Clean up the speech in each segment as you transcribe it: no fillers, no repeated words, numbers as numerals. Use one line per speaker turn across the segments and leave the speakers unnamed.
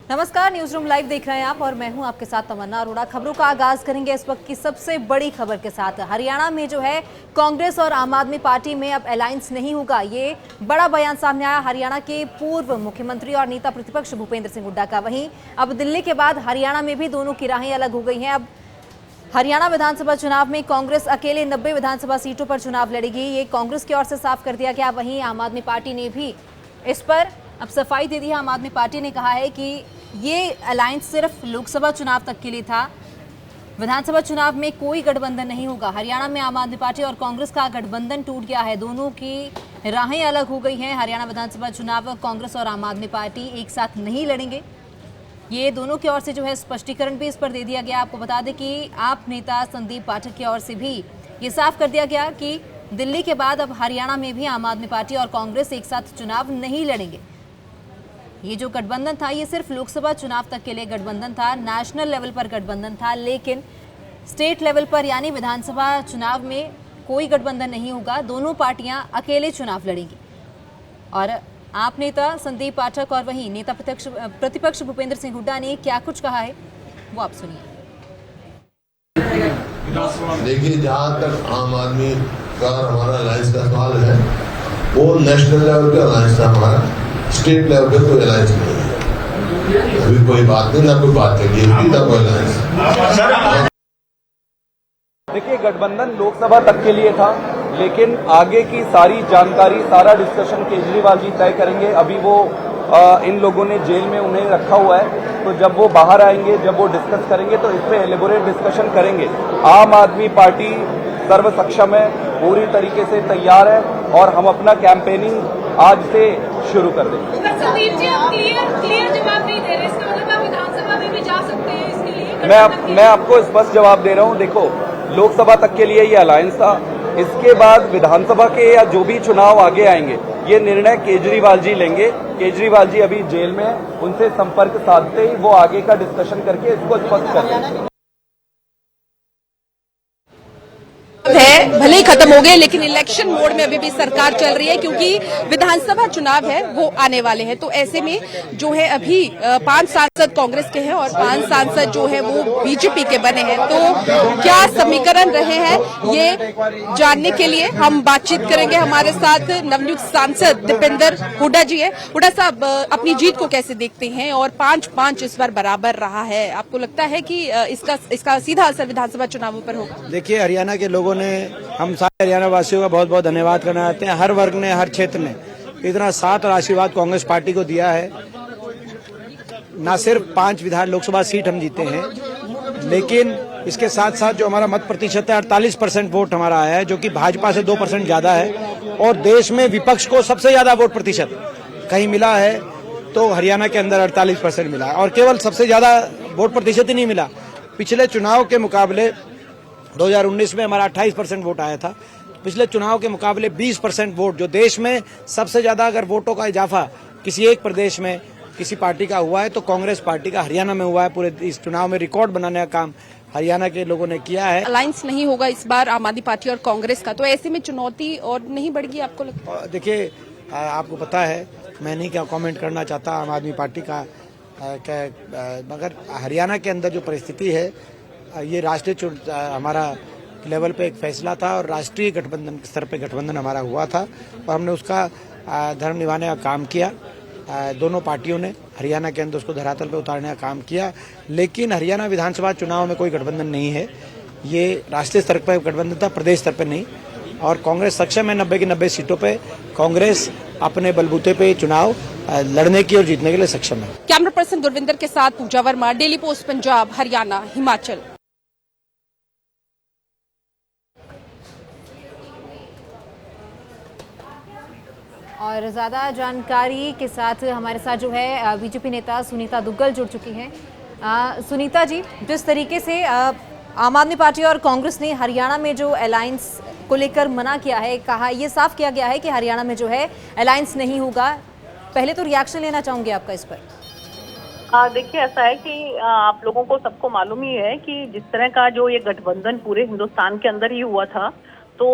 नमस्कार, news room live देख रहे हैं आप और मैं हूं आपके साथ तमन्ना अरोड़ा। खबरों का आगाज करेंगे इस वक्त की सबसे बड़ी खबर के साथ। हरियाणा में जो है कांग्रेस और आम आदमी पार्टी में अब अलायंस नहीं होगा, ये बड़ा बयान सामने आया हरियाणा के पूर्व मुख्यमंत्री और नेता प्रतिपक्ष भूपेंद्र सिंह हुड्डा का। वहीं अब दिल्ली के बाद हरियाणा में भी दोनों की राहें अलग हो गई हैं। अब हरियाणा विधानसभा चुनाव में कांग्रेस अकेले 90 विधानसभा सीटों पर चुनाव लड़ेगी, ये कांग्रेस की ओर से साफ कर दिया गया। वहीं आम आदमी पार्टी ने भी इस पर अब सफाई दे दी है। आम आदमी पार्टी ने कहा है कि ये अलायंस सिर्फ लोकसभा चुनाव तक के लिए था, विधानसभा चुनाव में कोई गठबंधन नहीं होगा। हरियाणा में आम आदमी पार्टी और कांग्रेस का गठबंधन टूट गया है, दोनों की राहें अलग हो गई हैं। हरियाणा विधानसभा चुनाव कांग्रेस और आम आदमी पार्टी एक साथ नहीं लड़ेंगे, ये दोनों की ओर से जो है स्पष्टीकरण भी इस पर दे दिया गया। आपको बता दें कि आप नेता संदीप पाठक की ओर से भी ये साफ कर दिया गया कि दिल्ली के बाद अब हरियाणा में भी आम आदमी पार्टी और कांग्रेस एक साथ चुनाव नहीं लड़ेंगे। ये जो गठबंधन था ये सिर्फ लोकसभा चुनाव तक के लिए गठबंधन था, नेशनल लेवल पर गठबंधन था, लेकिन स्टेट लेवल पर यानी विधानसभा चुनाव में कोई गठबंधन नहीं होगा, दोनों पार्टियां अकेले चुनाव लड़ेंगी। और आप नेता संदीप पाठक और वहीं नेता प्रतिपक्ष भूपेंद्र सिंह हुड्डा ने क्या कुछ कहा है वो आप सुनिए।
देखिए, जहाँ तक आम आदमी का हमारा अलायंस का सवाल है, वो नेशनल लेवल पे अलायंस था हमारा, स्टेट लेवल पे कोई अलायंस नहीं है। अभी कोई बात नहीं, ना कोई बात है, ना कोई अलायंस।
देखिए, गठबंधन लोकसभा तक के लिए था, लेकिन आगे की सारी जानकारी, सारा डिस्कशन केजरीवाल जी तय करेंगे। अभी वो इन लोगों ने जेल में उन्हें रखा हुआ है, तो जब वो बाहर आएंगे, जब वो डिस्कस करेंगे तो इस पे एलिबोरेट डिस्कशन करेंगे। आम आदमी पार्टी सर्व सक्षम है, पूरी तरीके से तैयार है और हम अपना कैंपेनिंग आज से शुरू कर देंगे।
संदीप जी, आप क्लियर जवाब नहीं दे रहे, इसका मतलब आप विधानसभा में भी जा सकते हैं, इसके लिए
मैं आपको स्पष्ट जवाब दे रहा हूं। देखो, लोकसभा तक के लिए ये अलायंस था, इसके बाद विधानसभा के या जो भी चुनाव आगे आएंगे ये निर्णय केजरीवाल जी लेंगे। केजरीवाल जी अभी जेल में हैं, उनसे संपर्क साधते ही वो आगे का डिस्कशन करके इसको स्पष्ट कर देंगे।
है भले ही खत्म हो गए, लेकिन इलेक्शन मोड में अभी भी सरकार चल रही है, क्योंकि विधानसभा चुनाव है वो आने वाले हैं। तो ऐसे में जो है अभी 5 सांसद कांग्रेस के हैं और 5 सांसद जो है वो बीजेपी के बने हैं। तो क्या समीकरण रहे हैं ये जानने के लिए हम बातचीत करेंगे। हमारे साथ नवनियुक्त सांसद दीपेंद्र हुड्डा जी है। हुड्डा साहब, अपनी जीत को कैसे देखते हैं और 5-5 इस बार बराबर रहा है, आपको लगता है कि इसका सीधा असर विधानसभा चुनावों पर होगा? देखिए,
हरियाणा के लोगों ने, हम सारे हरियाणा वासियों का बहुत बहुत धन्यवाद करना चाहते हैं। हर वर्ग ने, हर क्षेत्र ने इतना साथ और आशीर्वाद कांग्रेस पार्टी को दिया है। न सिर्फ 5 विधान लोकसभा सीट हम जीते हैं, लेकिन इसके साथ साथ जो हमारा मत प्रतिशत है 48% वोट हमारा आया है, जो कि भाजपा से 2% ज्यादा है। और देश में विपक्ष को सबसे ज्यादा वोट प्रतिशत कहीं मिला है तो हरियाणा के अंदर 48% मिला है। और केवल सबसे ज्यादा वोट प्रतिशत ही नहीं मिला, पिछले चुनाव के मुकाबले 2019 में हमारा 28% वोट आया था। पिछले चुनाव के मुकाबले 20% वोट, जो देश में सबसे ज्यादा अगर वोटों का इजाफा किसी एक प्रदेश में किसी पार्टी का हुआ है तो कांग्रेस पार्टी का हरियाणा में हुआ है। पूरे इस चुनाव में रिकॉर्ड बनाने का काम हरियाणा के लोगों ने किया है।
अलायंस नहीं होगा इस बार आम आदमी पार्टी और कांग्रेस का, तो ऐसे में चुनौती और नहीं बढ़ेगी, आपको लगता है?
देखिए, आपको पता है, मैं नहीं क्या कमेंट करना चाहता आम आदमी पार्टी का, मगर हरियाणा के अंदर जो परिस्थिति है, ये राष्ट्रीय हमारा लेवल पे एक फैसला था और राष्ट्रीय गठबंधन स्तर पे गठबंधन हमारा हुआ था और हमने उसका धर्म निभाने का काम किया। दोनों पार्टियों ने हरियाणा के अंदर उसको धरातल पे उतारने का काम किया। लेकिन हरियाणा विधानसभा चुनाव में कोई गठबंधन नहीं है, ये राष्ट्रीय स्तर पर गठबंधन था, प्रदेश स्तर पर नहीं। और कांग्रेस सक्षम है 90 की 90 सीटों पे, कांग्रेस अपने बलबूते पे चुनाव लड़ने की और जीतने के लिए सक्षम है।
कैमरा पर्सन गुरविंदर के साथ पूजा वर्मा, डेली पोस्ट पंजाब, हरियाणा, हिमाचल।
और ज़्यादा जानकारी के साथ हमारे साथ जो है बीजेपी नेता सुनीता दुग्गल जुड़ चुकी हैं। सुनीता जी, जिस तरीके से आम आदमी पार्टी और कांग्रेस ने हरियाणा में जो अलायंस को लेकर मना किया है, कहा, ये साफ किया गया है कि हरियाणा में जो है अलायंस नहीं होगा, पहले तो रिएक्शन लेना चाहूंगी आपका इस पर।
देखिए, ऐसा है कि आप लोगों को सबको मालूम ही है कि जिस तरह का जो ये गठबंधन पूरे हिंदुस्तान के अंदर ही हुआ था, तो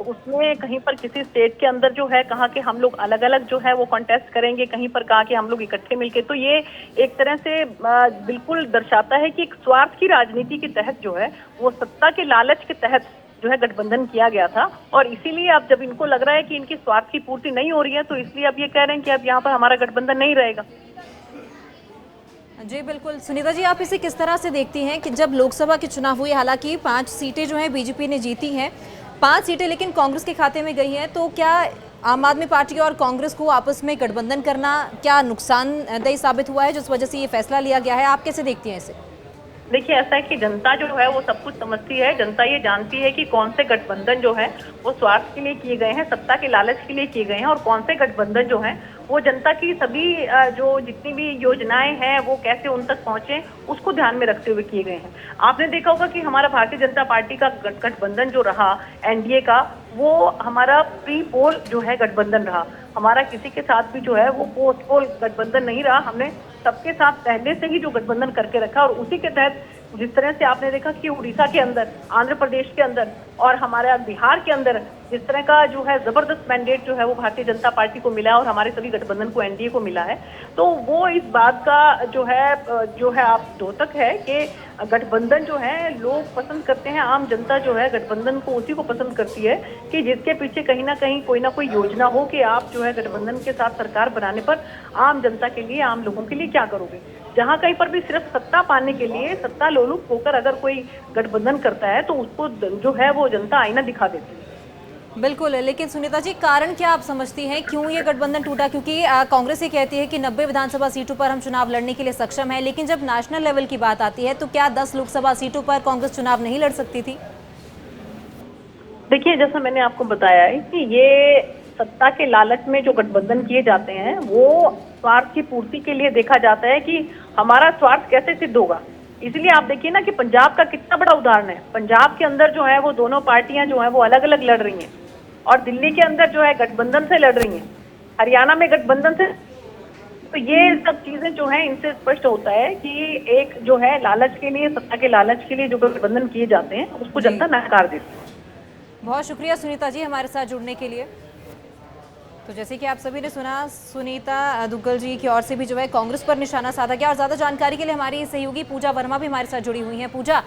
उसमें कहीं पर किसी स्टेट के अंदर जो है कहा कि हम लोग अलग अलग जो है वो कॉन्टेस्ट करेंगे, कहीं पर कहा कि हम लोग इकट्ठे मिलके, तो ये एक तरह से बिल्कुल दर्शाता है कि एक स्वार्थ की राजनीति के तहत जो है वो सत्ता के लालच के तहत जो है गठबंधन किया गया था। और इसीलिए अब जब इनको लग रहा है कि इनकी स्वार्थ की पूर्ति नहीं हो रही है, तो इसलिए अब ये कह रहे हैं कि अब यहाँ पर हमारा गठबंधन नहीं रहेगा।
जी बिल्कुल। सुनीता जी, आप इसे किस तरह से देखती हैं कि जब लोकसभा के चुनाव हुए, हालांकि 5 सीटें जो हैं बीजेपी ने जीती हैं, 5 सीटें लेकिन कांग्रेस के खाते में गई हैं, तो क्या आम आदमी पार्टी और कांग्रेस को आपस में गठबंधन करना क्या नुकसानदेह साबित हुआ है, जिस वजह से ये फैसला लिया गया है? आप कैसे देखती हैं इसे?
देखिए, ऐसा है कि जनता जो है वो सब कुछ समझती है। जनता ये जानती है कि कौन से गठबंधन जो है वो स्वार्थ के लिए किए गए हैं, सत्ता के लालच के लिए किए गए हैं, और कौन से गठबंधन जो हैं वो जनता की सभी जो जितनी भी योजनाएं हैं वो कैसे उन तक पहुंचे उसको ध्यान में रखते हुए किए गए हैं। आपने देखा होगा कि हमारा भारतीय जनता पार्टी का गठबंधन जो रहा एनडीए का, वो हमारा प्री पोल जो है गठबंधन रहा। हमारा किसी के साथ भी जो है वो पोस्ट पोल गठबंधन नहीं रहा। हमने सबके साथ पहले से ही जो गठबंधन करके रखा, और उसी के तहत जिस तरह से आपने देखा कि उड़ीसा के अंदर, आंध्र प्रदेश के अंदर और हमारे बिहार के अंदर जिस तरह का जो है जबरदस्त मैंडेट जो है वो भारतीय जनता पार्टी को मिला और हमारे सभी गठबंधन को एनडीए को मिला है, तो वो इस बात का जो है आप द्योतक है कि गठबंधन जो है लोग पसंद करते हैं। आम जनता जो है गठबंधन को उसी को पसंद करती है कि जिसके पीछे कहीं ना कोई योजना हो कि आप जो है गठबंधन के साथ सरकार बनाने पर आम जनता के लिए, आम लोगों के लिए क्या करोगे। जहां कहीं पर भी सिर्फ सत्ता पाने के लिए सत्ता लोलुप होकर अगर कोई गठबंधन करता है तो उसको जो है वो जनता आईना दिखा देती है।
बिल्कुल, लेकिन सुनीता जी, कारण क्या आप समझती हैं क्यों ये गठबंधन टूटा? क्योंकि कांग्रेस ये कहती है कि 90 विधानसभा सीटों पर हम चुनाव लड़ने के लिए सक्षम हैं, लेकिन जब नेशनल लेवल की बात आती है तो क्या 10 लोकसभा सीटों पर कांग्रेस चुनाव नहीं लड़ सकती थी?
देखिए, जैसा मैंने आपको बताया है कि ये सत्ता के लालच में जो गठबंधन किए जाते हैं वो स्वार्थ की पूर्ति के लिए देखा जाता है कि हमारा स्वार्थ कैसे सिद्ध होगा। इसलिए आप देखिए ना कि पंजाब का कितना बड़ा उदाहरण है। पंजाब के अंदर जो है वो दोनों पार्टियां जो है वो अलग अलग लड़ रही हैं, और दिल्ली के अंदर जो है गठबंधन से लड़ रही हैं, हरियाणा में गठबंधन से। तो ये सब चीजें जो है इनसे स्पष्ट होता है कि एक जो है लालच के लिए, सत्ता के लालच के लिए जो गठबंधन किए जाते हैं उसको जनता नकार देती है।
बहुत शुक्रिया सुनीता जी हमारे साथ जुड़ने के लिए। तो जैसे कि आप सभी ने सुना, सुनीता दुग्गल जी की ओर से भी जो है कांग्रेस पर निशाना साधा गया। और ज़्यादा जानकारी के लिए हमारी सहयोगी पूजा वर्मा भी हमारे साथ जुड़ी हुई हैं। पूजा,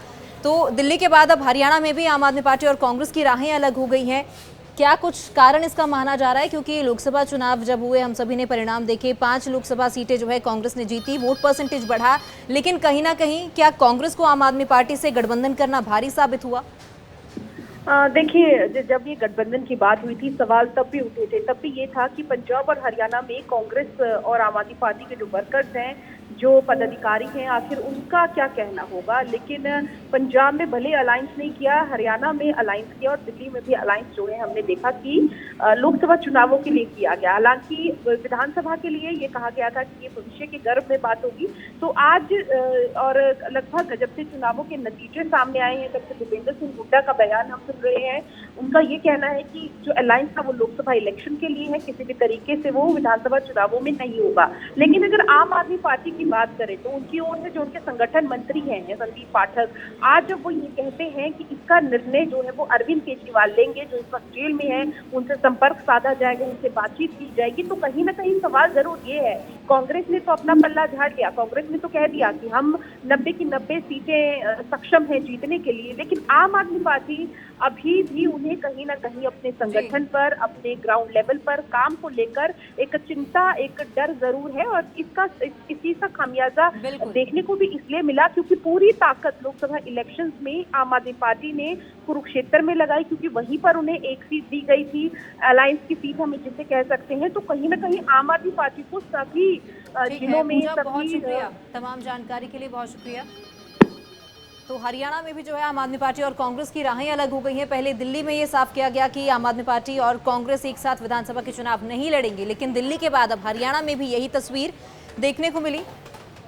तो दिल्ली के बाद अब हरियाणा में भी आम आदमी पार्टी और कांग्रेस की राहें अलग हो गई हैं, क्या कुछ कारण इसका माना जा रहा है? क्योंकि लोकसभा चुनाव जब हुए हम सभी ने परिणाम देखे, 5 लोकसभा सीटें जो है कांग्रेस ने जीती, वोट परसेंटेज बढ़ा, लेकिन कहीं ना कहीं क्या कांग्रेस को आम आदमी पार्टी से गठबंधन करना भारी साबित हुआ?
देखिए, जब ये गठबंधन की बात हुई थी, सवाल तब भी उठे थे। तब भी ये था कि पंजाब और हरियाणा में कांग्रेस और आम आदमी पार्टी के जो वर्कर्स हैं, जो पदाधिकारी हैं, आखिर उनका क्या कहना होगा। लेकिन पंजाब में भले अलायंस नहीं किया, हरियाणा में अलायंस किया, और दिल्ली में भी अलायंस जो है हमने देखा कि लोकसभा चुनावों के लिए किया गया। हालांकि विधानसभा के लिए ये कहा गया था कि ये भविष्य के गर्भ में बात होगी। तो आज और लगभग जब से चुनावों के नतीजे सामने आए हैं, तब से भूपेंद्र सिंह हुड्डा का बयान हम सुन रहे हैं। उनका ये कहना है कि जो अलायंस था वो लोकसभा इलेक्शन के लिए है, किसी भी तरीके से वो विधानसभा चुनावों में नहीं होगा। लेकिन अगर आम आदमी पार्टी की बात करें तो उनकी ओर से जो उनके संगठन मंत्री हैं संदीप पाठक, आज जब वो ये कहते हैं कि इसका निर्णय जो है वो अरविंद केजरीवाल लेंगे, जो इस वक्त जेल में है, उनसे संपर्क साधा जाएगा, उनसे बातचीत की जाएगी, तो कहीं ना कहीं सवाल जरूर ये है, कांग्रेस ने तो अपना पल्ला झाड़ लिया। कांग्रेस ने तो कह दिया कि हम 90 की 90 सीटें सक्षम हैं जीतने के लिए, लेकिन आम आदमी पार्टी अभी भी उन्हें कहीं ना कहीं अपने संगठन पर, अपने ग्राउंड लेवल पर काम को लेकर एक चिंता, एक डर जरूर है। और इस चीज का खामियाजा देखने को भी इसलिए मिला क्योंकि पूरी ताकत लोकसभा इलेक्शंस में आम आदमी पार्टी ने कुरुक्षेत्र में लगाई, क्योंकि वहीं पर उन्हें एक सीट दी गई थी, अलायंस की सीट हम जिसे कह सकते हैं। तो कहीं ना कहीं आम आदमी पार्टी को सभी जिलों में
बहुत शुक्रिया तमाम जानकारी के लिए, बहुत शुक्रिया। तो हरियाणा में भी जो है आम आदमी पार्टी और कांग्रेस की राहें अलग हो गई हैं। पहले दिल्ली में ये साफ किया गया कि आम आदमी पार्टी और कांग्रेस एक साथ विधानसभा के चुनाव नहीं लड़ेंगे, लेकिन दिल्ली के बाद अब हरियाणा में भी यही तस्वीर देखने को मिली।